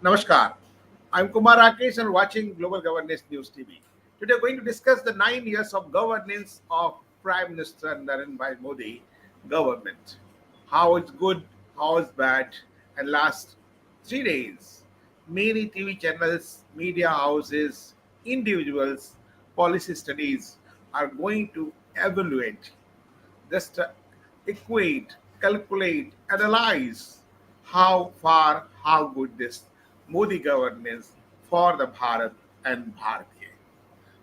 Namaskar. I'm Kumar Rakesh and watching Global Governance News TV. Today we're going to discuss the 9 years of governance of Prime Minister Narendra Modi government. How it's good, how it's bad, and last 3 days, many TV channels, media houses, individuals, policy studies are going to evaluate just equate, calculate, analyze how far, how good this Modi governance for the Bharat and Bharatiya.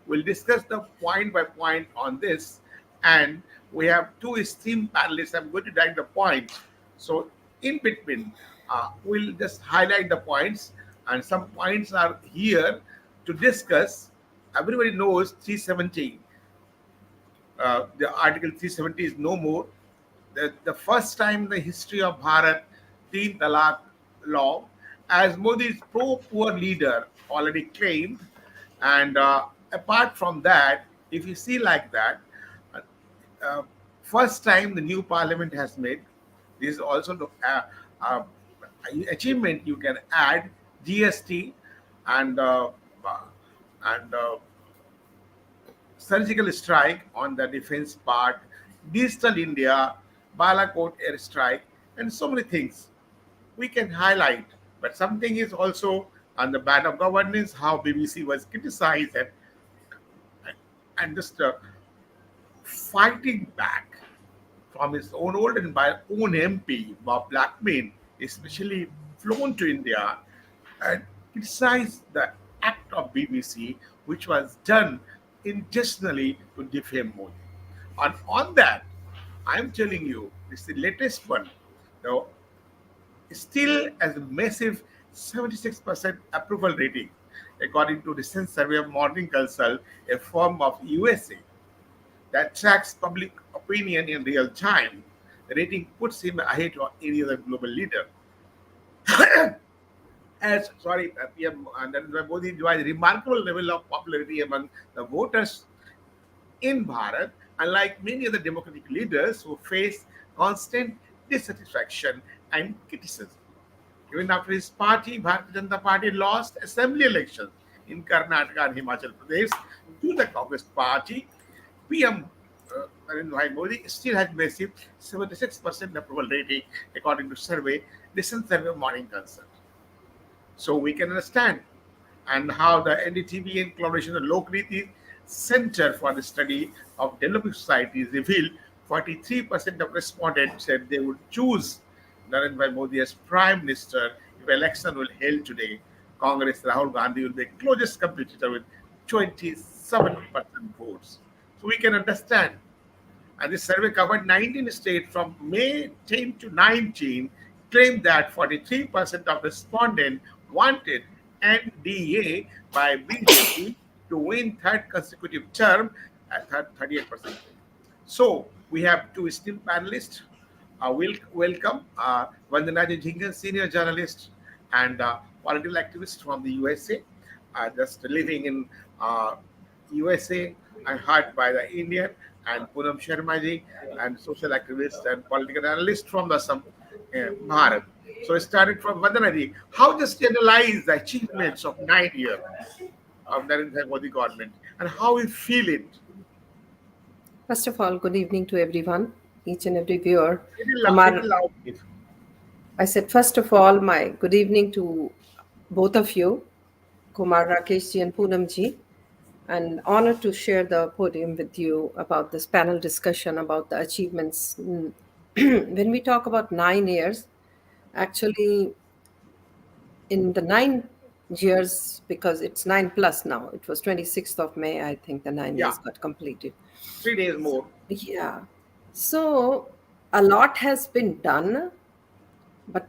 We'll discuss the point by point on this, and we have two esteemed panelists. I'm going to direct the points. So, in between, we'll just highlight the points, and some points are here to discuss. Everybody knows 370. The Article 370 is no more. The first time in the history of Bharat, Teen Talaq law, as Modi's pro-poor leader already claimed. And apart from that, if you see like that, uh, uh, first time the new parliament has made, this is also the achievement you can add GST and and surgical strike on the defense part, digital India, Balakot airstrike, and so many things we can highlight. But something is also on the bad of governance, how BBC was criticized and just fighting back from his own old and by own MP, Bob Blackman, especially flown to India and criticized the act of BBC, which was done intentionally to defame Modi. And on that, I'm telling you, this is the latest one. Now, still has a massive 76% approval rating, according to recent survey of Morning Consult, a firm of USA that tracks public opinion in real time. The rating puts him ahead of any other global leader. As PM Narendra Modi enjoys a remarkable level of popularity among the voters in Bharat, unlike many other democratic leaders who face constant dissatisfaction and criticism. Even after his party, Bharatiya Janata Party, lost assembly elections in Karnataka and Himachal Pradesh to the Congress Party, PM Narendra Modi still has massive 76% approval rating according to survey, recent survey of Morning Consult. So we can understand and how the NDTV in collaboration with Lokriti Center for the Study of Developing Societies revealed 43% of respondents said they would choose Narendra Modi as Prime Minister if election will held today. Congress Rahul Gandhi will be closest competitor with 27% votes. So we can understand. And this survey covered 19 states from May 10 to 19, claimed that 43% of respondents wanted NDA by BJP to win third consecutive term at 38%. So we have two esteemed panelists. Welcome Vandana Jingan, senior journalist and political activist from the USA, just living in USA and heard by the Indian, and Poonam Sharma ji, and social activist and political analyst from the some Bharat. So I started from Vandana ji. How just analyze the achievements of 9 years of Narendra Modi government and how we feel it? First of all, good evening to everyone, each and every viewer. Little Kumar, loud, please. I said, first of all, my good evening to both of you, Kumar Rakesh ji and Poonam ji, and honored to share the podium with you about this panel discussion about the achievements. When we talk about 9 years, actually, in the 9 years, because it's 9 plus now, it was 26th of May, I think the nine Yeah, years got completed. 3 days more. Yeah. So a lot has been done, but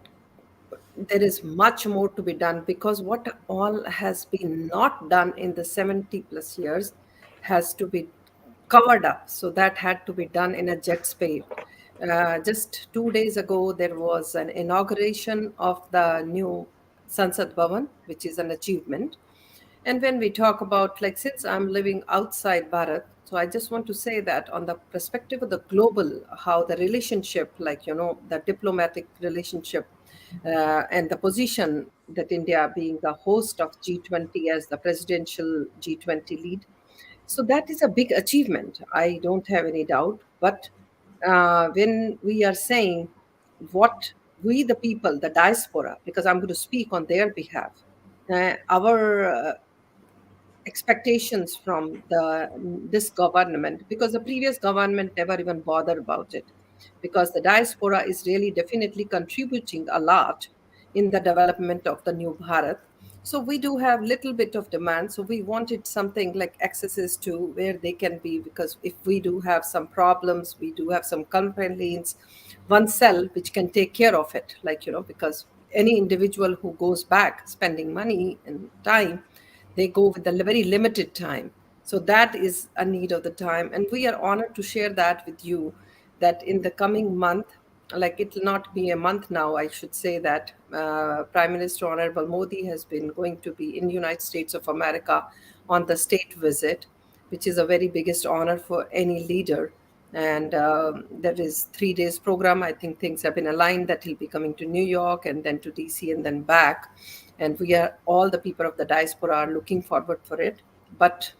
there is much more to be done because what all has been not done in the 70 plus years has to be covered up. So that had to be done in a jet speed. Just 2 days ago, there was an inauguration of the new Sansad Bhavan, which is an achievement. And when we talk about, like, since I'm living outside Bharat, so I just want to say that on the perspective of the global, how the relationship, like, the diplomatic relationship and the position that India being the host of G20 as the presidential G20 lead. So that is a big achievement. I don't have any doubt. But when we are saying what we, the people, the diaspora, because I'm going to speak on their behalf, our expectations from this government, because the previous government never even bothered about it, because the diaspora is really definitely contributing a lot in the development of the new Bharat. So we do have little bit of demand, so we wanted something like accesses to where they can be, because if we do have some problems, we do have some complaints, one cell which can take care of it, like, because any individual who goes back spending money and time, they go with a very limited time. So that is a need of the time. And we are honored to share that with you, that in the coming month, like it will not be a month now, I should say that Prime Minister Honorable Modi has been going to be in United States of America on the state visit, which is a very biggest honor for any leader. And there is 3 days program. I think things have been aligned that he'll be coming to New York and then to DC and then back. And we are, all the people of the diaspora are looking forward for it. But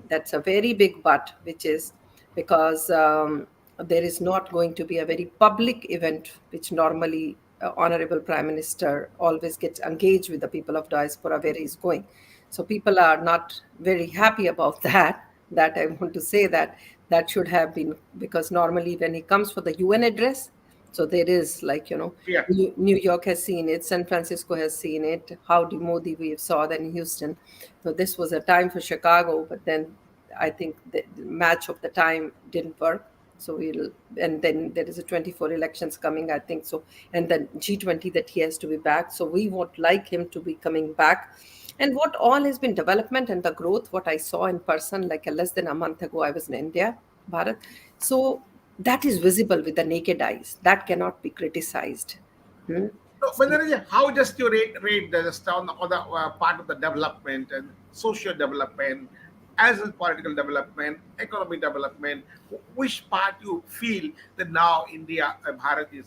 that's a very big but, which is because there is not going to be a very public event, which normally Honorable Prime Minister always gets engaged with the people of diaspora where he's going. So people are not very happy about that. That I want to say that that should have been, because normally when he comes for the UN address, so there is, like, Yeah. New York has seen it, San Francisco has seen it, Howdy Modi we saw that in Houston. So this was a time for Chicago, but then I think the match of the time didn't work. So we'll, and then there is a 24 elections coming, I think so, and then G20 that he has to be back. So we would like him to be coming back. And what all has been development and the growth, what I saw in person, like less than a month ago, I was in India, Bharat. So that is visible with the naked eyes. That cannot be criticized. Hmm? So, So Vandana, how just you rate the just on the other part of the development and social development, as well as political development, economic development? Which part you feel that now India, Bharat is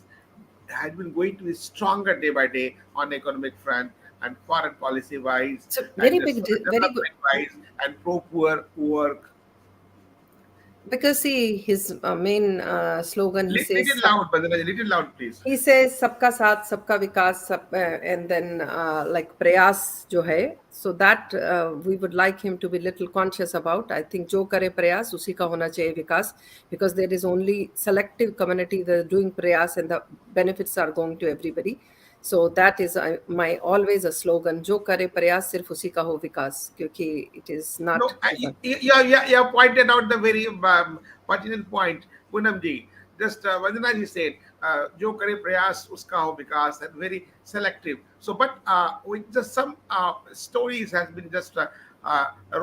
has been going to be stronger day by day on economic front and foreign policy wise so and very just big, very good. development wise and pro poor work. Because see, his main slogan, he Little says, loud, Vandana, little loud, please. सबका साथ सबका विकास सब, and then like प्रयास जो है, so that we would like him to be little conscious about. I think जो करे प्रयास उसी का होना चाहिए विकास, because there is only selective community that are doing प्रयास and the benefits are going to everybody. So that is my always a slogan, जो करे प्रयास सिर्फ उसी का हो विकास, क्योंकि it is No, not given. you have pointed out the very pertinent point, Poonam ji. Just Vandana ji said, "Jo kare prayas, uska ho vikas," and very selective. So, but with just some stories has been just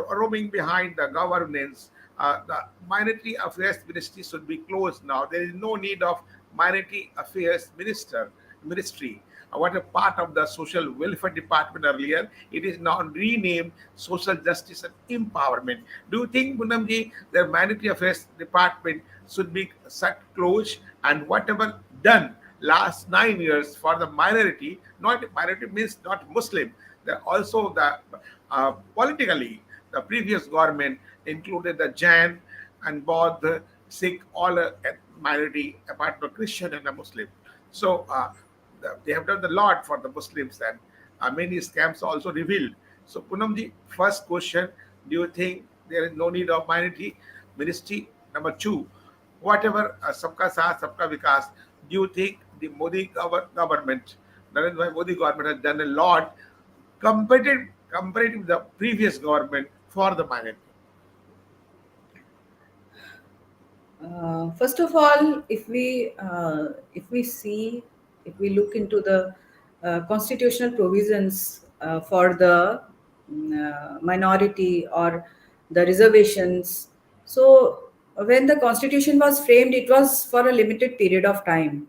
roaming behind the governance. The minority affairs ministry should be closed now. There is no need of minority affairs ministry. What a part of the social welfare department earlier, it is now renamed social justice and empowerment. Do you think, Punamji, the minority affairs department should be set close, and whatever done last 9 years for the minority, not minority means not Muslim, also the politically, the previous government included the Jain and Baudh, Sikh, all minority apart from Christian and a Muslim. So they have done a lot for the Muslims, and many scams also revealed. So Punamji, first question: do you think there is no need of minority ministry? Number two, whatever Sabka Saath, Sabka Vikas, do you think the government, Narendra Bhai Modi government has done a lot comparative with the previous government for the minority? First of all, if we see, if we look into the constitutional provisions for the minority or the reservations, so when the constitution was framed, it was for a limited period of time.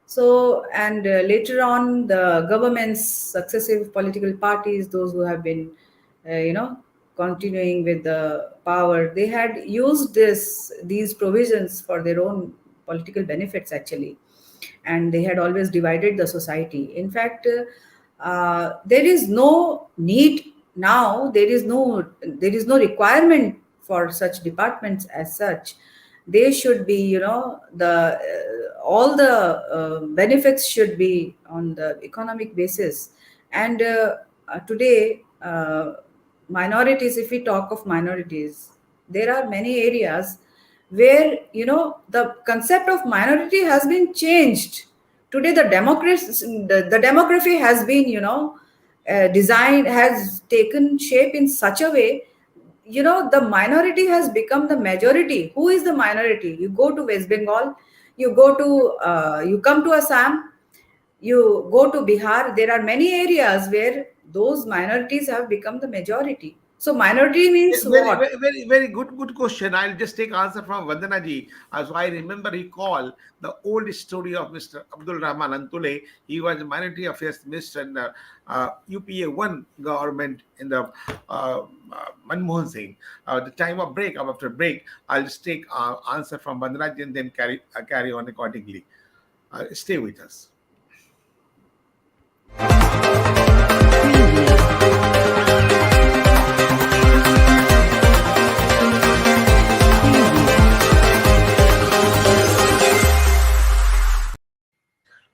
So, and later on, the governments, successive political parties, those who have been you know, continuing with the power, they had used these provisions for their own political benefits actually, and they had always divided the society. In fact, there is no need now. There is no requirement for such departments as such. They should be, the all the benefits should be on the economic basis. And today, minorities, if we talk of minorities, there are many areas where, the concept of minority has been changed. Today the demography has been, designed, has taken shape in such a way, the minority has become the majority. Who is the minority? You go to West Bengal, you come to Assam, you go to Bihar. There are many areas where those minorities have become the majority. So minority means Very, what? very, very, very good question. I'll just take answer from Vandana ji. As I remember, recall the old story of Mr. Abdul Rahman Antule. He was Minority Affairs Minister in the UPA one government in the Manmohan Singh. The time of break, after break, I'll just take answer from Vandana ji and then carry on accordingly. Stay with us.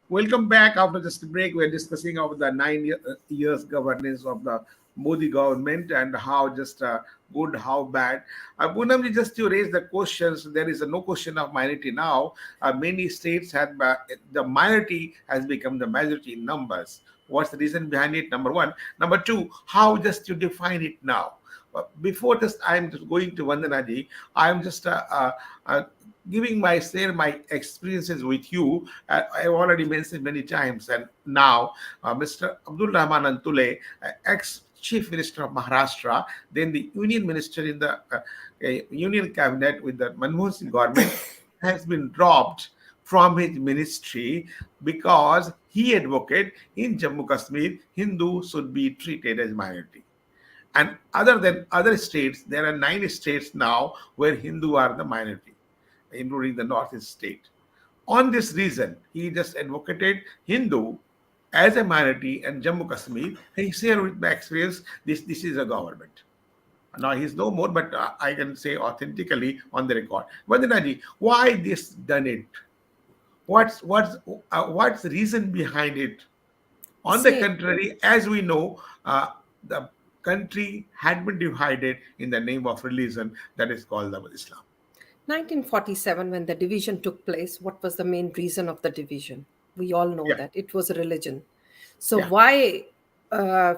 Welcome back. After just a break, we're discussing about the years governance of the Modi government and how just good, how bad. Poonam, just to raise the questions, there is no question of minority now. Many states had the minority has become the majority in numbers. What's the reason behind it? Number one. Number two, how just you define it now? Before just I'm just going to Vandanaji, I'm just giving my experiences with you. I've already mentioned many times, and now Mr. Abdul Rahman Antule, ex Chief Minister of Maharashtra, then the Union Minister in the Union Cabinet with the Manmohan Singh government, has been dropped from his ministry because he advocated in Jammu Kashmir Hindu should be treated as minority. And other than other states, there are 9 states now where Hindu are the minority, including the northeast state. On this reason, he just advocated Hindu as a minority and Jammu Kashmir. He shared with my experience, this is a government. Now he's no more, but I can say authentically on the record. Vandanaji, why this done it? What's the reason behind it? On the See, contrary, as we know, the country had been divided in the name of religion that is called the Islam. 1947, when the division took place, what was the main reason of the division? We all know Yeah, that it was religion. So yeah, why,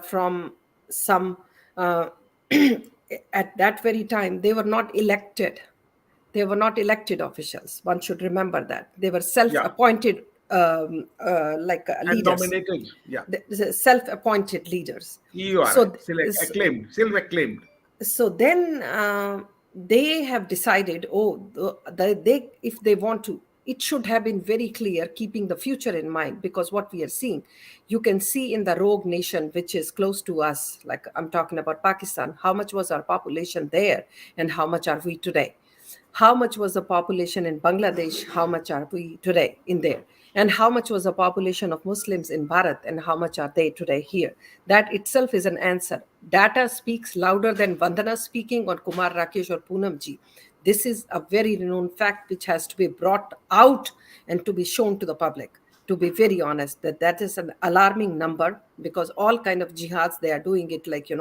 from some at that very time, they were not elected. They were not elected officials. One should remember that they were yeah, self-appointed, and leaders, nominated. Yeah, self-appointed leaders. you are So, acclaimed, still acclaimed. so then they have decided, oh, they if they want to, it should have been very clear, keeping the future in mind, because what we are seeing, you can see in the rogue nation which is close to us, like I'm talking about Pakistan, how much was our population there and how much are we today? How much was the population in Bangladesh? How much are we today in there? And how much was the population of Muslims in Bharat and how much are they today here? That itself is an answer. Data speaks louder than Vandana speaking or Kumar Rakesh or Poonamji. This is a very renowned fact which has to be brought out and to be shown to the public. To be very honest, that is an alarming number, because all kind of jihads they are doing it, like,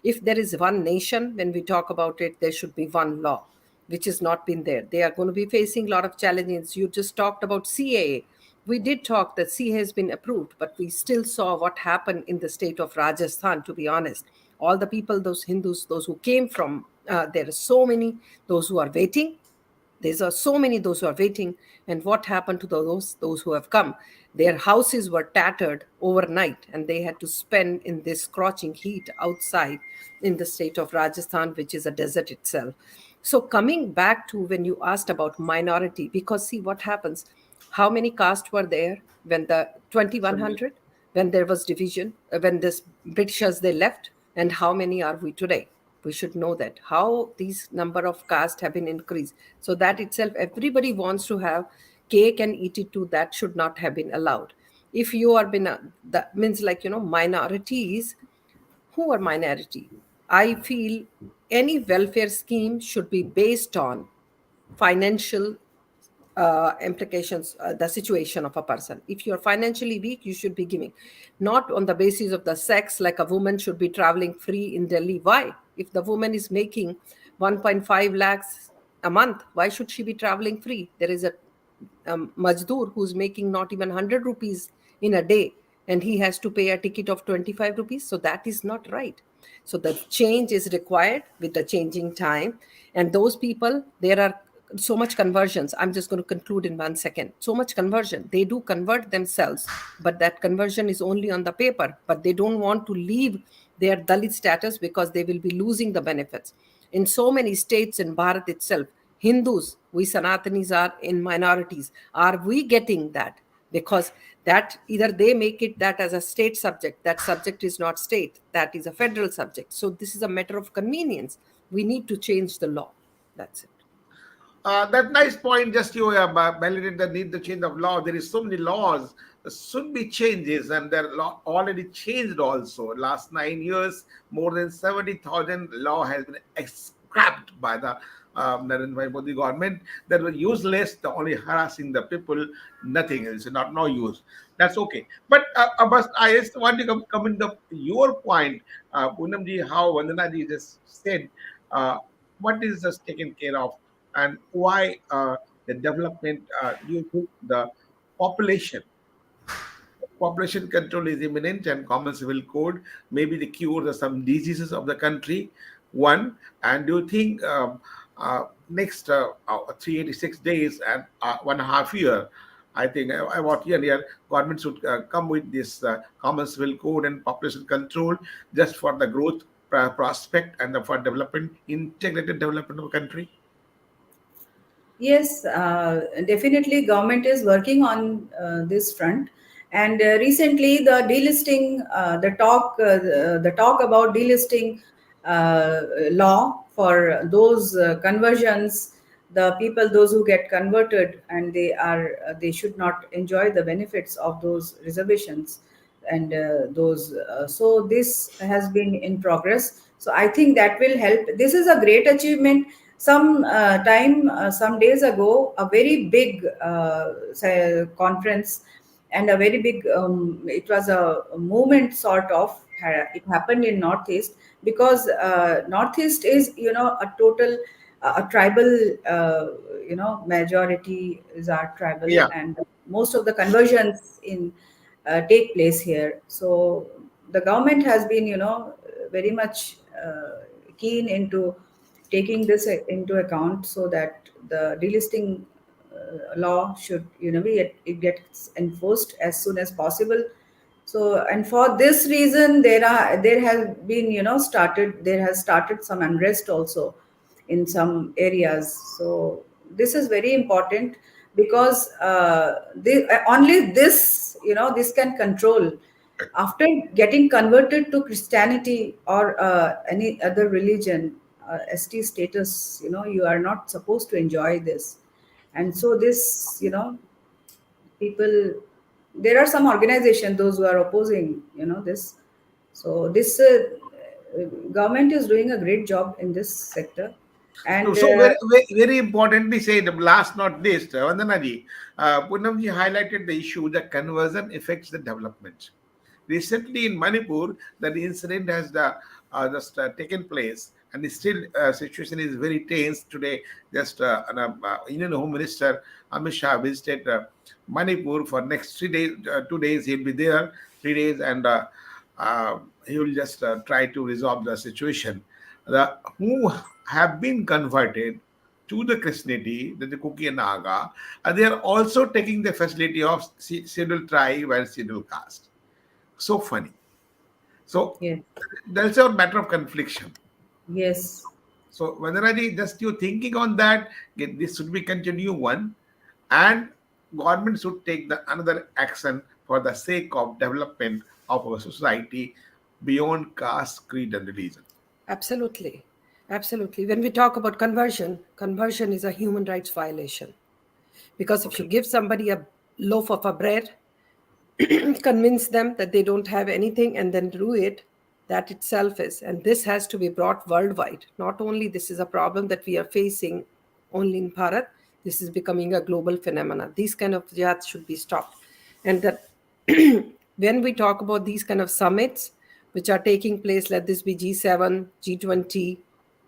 if there is one nation, when we talk about it, there should be one law, which has not been there. They are going to be facing a lot of challenges. You just talked about CAA. We did talk that CAA has been approved, but we still saw what happened in the state of Rajasthan, to be honest. All the people, those Hindus, those who came from, there are so many, those who are waiting. There are so many those who are waiting. And what happened to those who have come? Their houses were tattered overnight, and they had to spend in this scorching heat outside in the state of Rajasthan, which is a desert itself. So coming back to when you asked about minority, because see what happens, how many castes were there when the So, 2100, when there was division, when this Britishers they left? And how many are we today? We should know that how these number of castes have been increased. So that itself, everybody wants to have cake and eat it too. That should not have been allowed. If you are been that means, like, minorities. Who are minority? I feel any welfare scheme should be based on financial implications, the situation of a person. If you're financially weak, you should be giving, not on the basis of the sex, like a woman should be traveling free in Delhi. Why? If the woman is making 1.5 lakhs a month, why should she be traveling free? There is a majdoor who's making not even 100 rupees in a day, and he has to pay a ticket of 25 rupees. So that is not right. So the change is required with the changing time. And those people, there are so much conversions. I'm just going to conclude in 1 second. So much conversion, they do convert themselves, but that conversion is only on the paper. But they don't want to leave their Dalit status because they will be losing the benefits. In so many states in Bharat itself, Hindus, we Sanatanis are in minorities. Are we getting that? Because that either they make it that as a state subject, that subject is not state, that is a federal subject. So this is a matter of convenience. We need to change the law. That's it. That nice point. Just you have validated the need the change of law. There is so many laws. There should be changes, and they're already changed. Also, last 9 years, more than 70,000 law has been scrapped by the Narendra Modi government. That were useless. The only harassing the people, nothing else. Not no use. That's okay. But I just want to come in your point, Poonamji, how Vandanaji just said. Uh, what is just taken care of, and why the development, you think the population population control is imminent, and common civil code may be the cure to some diseases of the country. One, and do you think next 386 days and 1.5 year, I think about year, government should come with this common civil code and population control just for the growth prospect and for development, integrated development of a country? Yes, definitely. Government is working on this front, and recently the talk about delisting law for those conversions, the people those who get converted, and they should not enjoy the benefits of those reservations and those. So this has been in progress. So I think that will help. This is a great achievement. Some days ago, a very big conference and a very big, it was a movement sort of, it happened in Northeast, because Northeast is, a total, a tribal, majority is our tribal, Yeah. and most of the conversions in take place here. So the government has been, very much keen into taking this into account, so that the delisting law should, it gets enforced as soon as possible. So, and for this reason, there has been, there has started some unrest also in some areas. So this is very important, because only this, this can control. After getting converted to Christianity or any other religion, ST status, you are not supposed to enjoy this. And so this, people, there are some organizations, those who are opposing, this. So this government is doing a great job in this sector. No, And so very, very, very importantly said, last not least, Vandanaji, Poonamji highlighted the issue that conversion affects the development. Recently in Manipur, that incident has just taken place, and the still situation is very tense today. Just Indian Home Minister Amit Shah visited Manipur for next 3 days. 2 days he'll be there, 3 days, and uh, he will just try to resolve the situation. Who have been converted to the Christianity, the Kuki and Naga, they are also taking the facility of scheduled tribe and scheduled caste. So funny. So yes, that's a matter of confliction. yes, So Vandanaji, just you thinking on that, this should be continue one, and government should take the another action for the sake of development of our society. beyond caste, creed, and religion. Absolutely. Absolutely. When we talk about conversion, conversion is a human rights violation. Because if you Okay. give somebody a loaf of a bread, convince them that they don't have anything and then do it, that itself is, and this has to be brought worldwide. Not only this is a problem that we are facing only in Bharat, this is becoming a global phenomena. These kind of jihad should be stopped. And that when we talk about these kind of summits which are taking place, let this be G7, G20,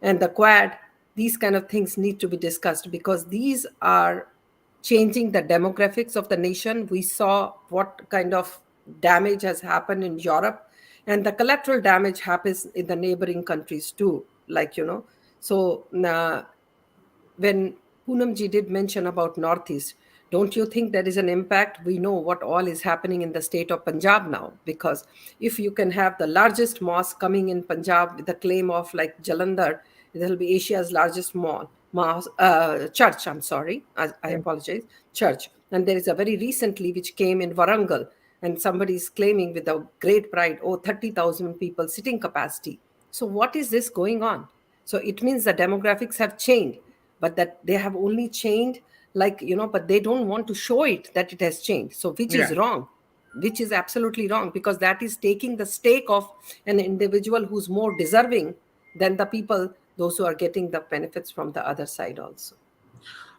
and the Quad, these kind of things need to be discussed, because these are changing the demographics of the nation. We saw what kind of damage has happened in Europe, and the collateral damage happens in the neighboring countries too. So when Poonamji did mention about Northeast, don't you think there is an impact? We know what all is happening in the state of Punjab now, because if you can have the largest mosque coming in Punjab with the claim of like Jalandhar, it will be Asia's largest church. I'm sorry, I Yeah. apologize, church. And there is a very recently which came in Warangal, and somebody is claiming with a great pride, oh, 30,000 people sitting capacity. So what is this going on? So it means the demographics have changed, but that they have only changed, but they don't want to show it that it has changed. So which Yeah. is wrong, which is absolutely wrong, because that is taking the stake of an individual who's more deserving than the people, those who are getting the benefits from the other side also.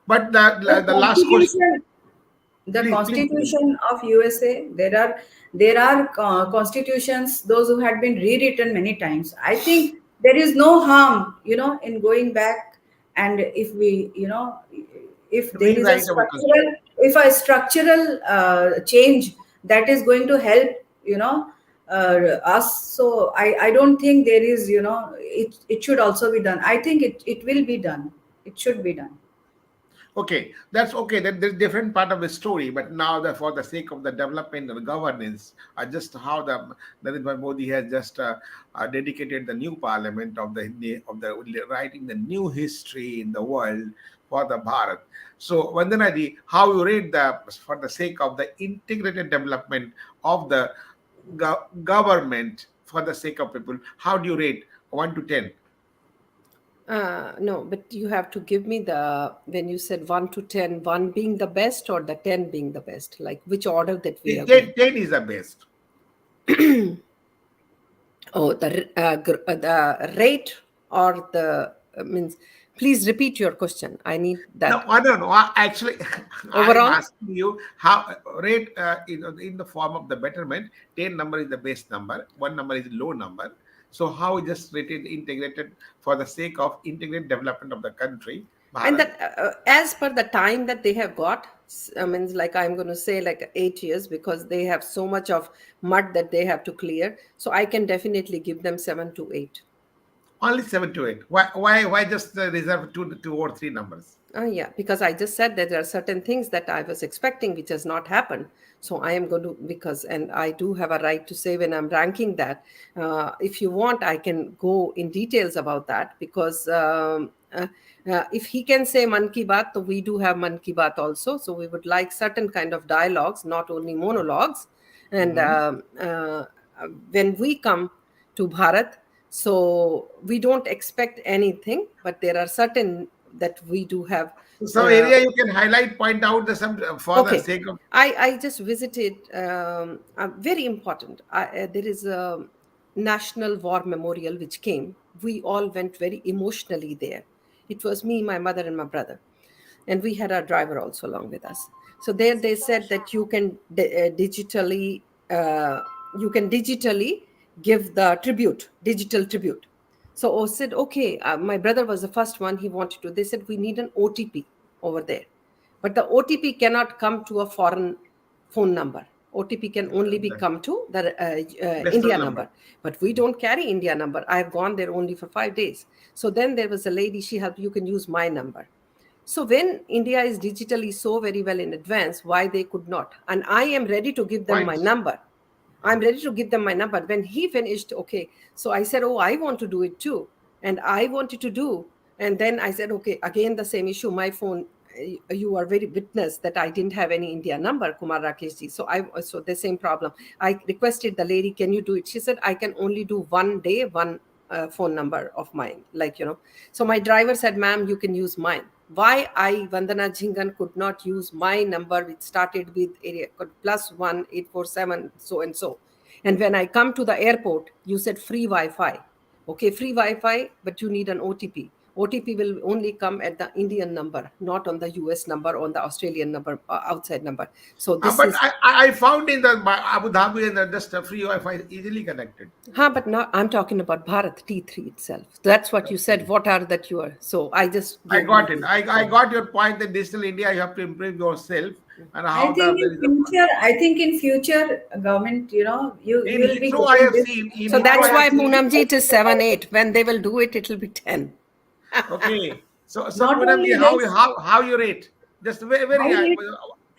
But The the last question, constitution, the please, please, please. constitution of USA, there are constitutions those who had been rewritten many times. I think there is no harm, in going back, and if we, if there is a Rewrite our constitution. structural change that is going to help, you know us. So I don't think there is, it should also be done. I think it will be done. It should be done. Okay, that's okay. That there's different part of the story, but now for the sake of the development and governance, just how the Narendra Modi has just dedicated the new parliament of the writing the new history in the world for the Bharat. So Vandanadi, how you rate the for the sake of the integrated development of the government for the sake of people? How do you rate 1 to 10? No, but you have to give me when you said 1 to 10, 1 being the best or the 10 being the best, like which order that we are 10, going. 10 is the best. Oh, the rate or the means. Please repeat your question. I need No, that I don't know. Actually, I'm overall. asking you how rate in the form of the betterment. 10 number is the best number. One number is low number. So how we just rated integrated for the sake of integrated development of the country, And Bharat. that as per the time that they have got, I mean, like I'm going to say like 8 years, because they have so much of mud that they have to clear. So I can definitely give them 7 to 8. Only 7 to 8. Why just reserve two or three numbers? Yeah, because I just said that there are certain things that I was expecting which has not happened. So I am going to, and I do have a right to say when I'm ranking that. If you want, I can go in details about that, because if he can say Man Ki Baat, so we do have Man Ki Baat also. So we would like certain kind of dialogues, not only monologues. And Mhm. when we come to Bharat, so we don't expect anything, but there are certain that we do have. So some Uh, area you can highlight, point out the some for the okay, sake of. I just visited. Very important. There is a national war memorial which came. We all went very emotionally there. It was me, my mother, and my brother, and we had our driver also along with us. So there they said that uh, you can digitally give the tribute, digital tribute. So I said, okay, my brother was the first one. He wanted to. They said we need an OTP over there, but the OTP cannot come to a foreign phone number. OTP can only be The come to the national India number. number, but we don't carry India number. I have gone there only for 5 days. So then there was a lady. She helped. You can use my number. So when India is digitally so very well in advance, why they could not? And I am ready to give them my Points. number. I'm ready to give them my number. When he finished, okay. So I said, oh, I want to do it too. And I wanted to do. And then I said, okay, again, the same issue. My phone you are very witness that I didn't have any India number, Kumar Rakesh ji. So the same problem. I requested the lady, can you do it? She said, I can only do one day, one phone number of mine. So my driver said, ma'am, you can use mine. Why I, Vandana Jhingan, could not use my number, which started with area code +1847, so and so. And when I come to the airport, you said free Wi-Fi. Okay, free Wi-Fi, but you need an OTP. OTP will only come at the Indian number, not on the US number, on the Australian number, outside number. So this But is, I found in the Abu Dhabi and just a free Wi-Fi is easily connected. but now I'm talking about Bharat T3 itself. That's what you said. Okay. What are that you are? So I just I gave you got it. the. I got your point that digital India, you have to improve yourself and I how think there in is a future, I think in future, government, you in will be Heathrow I getting have this. seen in So Heathrow that's I have why seen. Poonamji it is 7-8. When they will do it, it will be 10. Okay, so Not Poonamji, only this, how you rate? Just I very rate,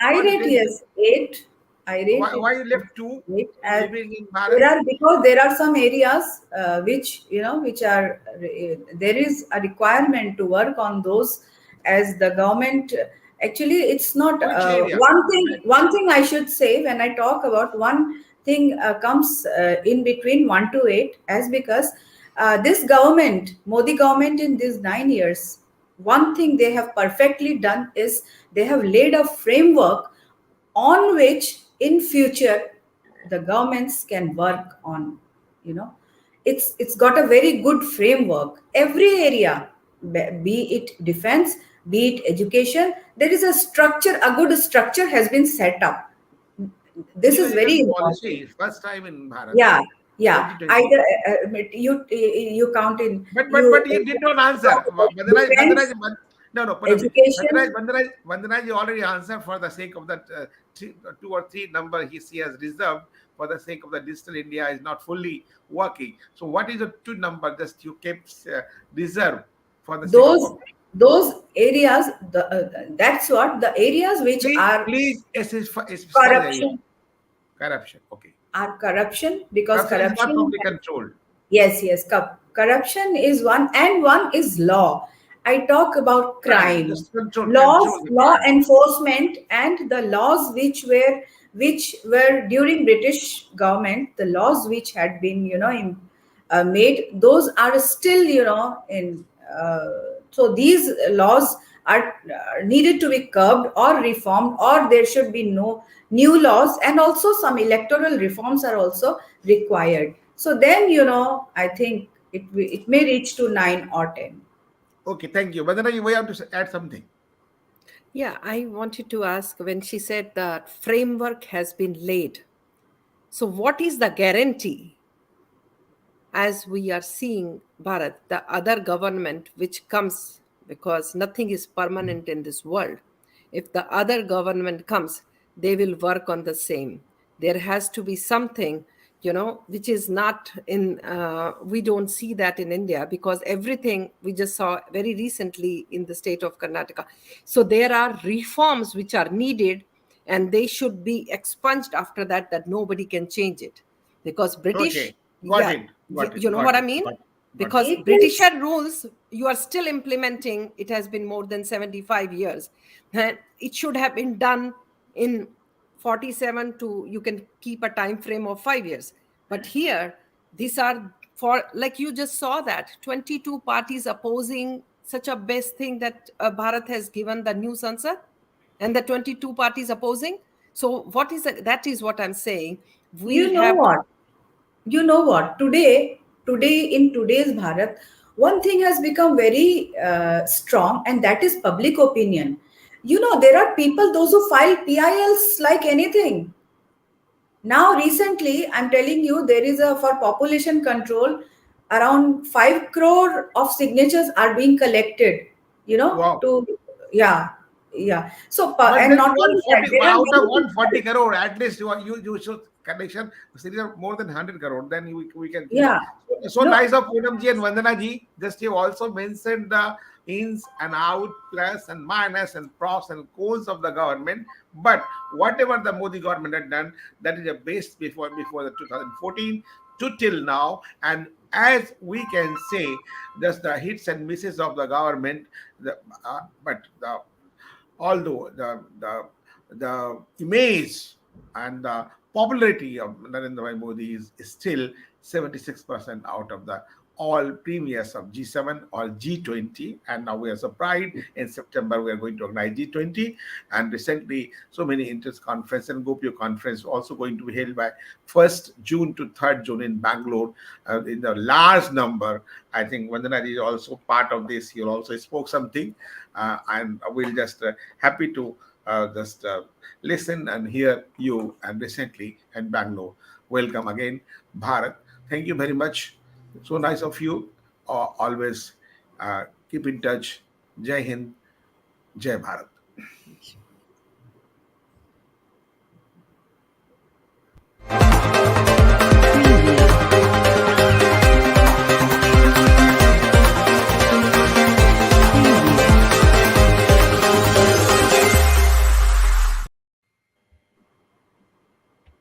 I what is rate it? yes, 8. I rate Why it you left two 8 as living in Bharat? there are some areas which which are there is a requirement to work on those as the government. Actually, it's not Which area? one thing. Where- One thing I should say when I talk about one thing comes in between 1 to 8 as because this government, Modi government, in these 9 years, one thing they have perfectly done is they have laid a framework on which in future the governments can work on. you know it's got a very good framework. Every area, be it defense, be it education, there is a structure. A good structure has been set up. This is very Union important. policy first time in Bharat, Yeah, yeah. 2020. Either you count in But you did not answer. talk about Vandaraj, defense, no, Purnamji. education. Vandaraj, you already answered for the sake of that two or three number he has reserved for the sake of the digital India is not fully working. So what is the two number just you kept reserved for the sake of those public? those areas, that's what the areas which Please, specify the area. corruption Corruption. Okay. are corruption, because Corruption is not corruption public controlled. yes, yes, corruption is one, and one is law. I talk about Crime. crime, Just control laws, the law crime. enforcement, and the laws which were during British government, the laws which had been made, those are still in. So these laws are needed to be curbed or reformed, or there should be no new laws, and also some electoral reforms are also required. So then I think it may reach to 9 or 10. Okay, thank you. Vandana, you have to add something. Yeah, I wanted to ask when she said that framework has been laid. So what is the guarantee as we are seeing Bharat, the other government which comes, because nothing is permanent in this world. If the other government comes, they will work on the same. There has to be something, which is not in, we don't see that in India because everything we just saw very recently in the state of Karnataka. So there are reforms which are needed and they should be expunged after that, that nobody can change it because Okay, British, got yeah, it, got it, you know got what I it, mean? got it. Because It is. Britisher rules, you are still implementing. It has been more than 75 years. And it should have been done in 47 to, you can keep a time frame of 5 years. But here, these are for, like you just saw that, 22 parties opposing such a best thing that Bharat has given the new Sansad and the 22 parties opposing. So what is that is what I'm saying. We You know have, what? Today in today's Bharat, one thing has become very strong, and that is public opinion. There are people, those who file PILs like anything. Now, recently, I'm telling you, there is a for population control, around 5 crore of signatures are being collected. Wow. To yeah, yeah. So, But and then not only that, 140 there are out of many 140 people. crore, at least you should connection series of more than 100 crore. Then we can choose. Yeah, So no, nice of Poonamji and Vandana ji. Just you also mentioned the ins and out, plus and minus and pros and cons of the government. But whatever the Modi government had done, that is a base before the 2014 to till now. And as we can say, just the hits and misses of the government. The, but the although the image and the popularity of Narendra Modi is still 76% out of the all premiers of G7 or G20. And now we are surprised in September we are going to organize G20. And recently, so many interest conference and Gopio conference also going to be held by 1st June to 3rd June in Bangalore in the large number. I think Vandana is also part of this. He also spoke something, and we'll just happy to just listen and hear you. And recently in Bangalore, welcome again, Bharat. Thank you very much. So nice of you. Always keep in touch. Jai Hind, Jai Bharat.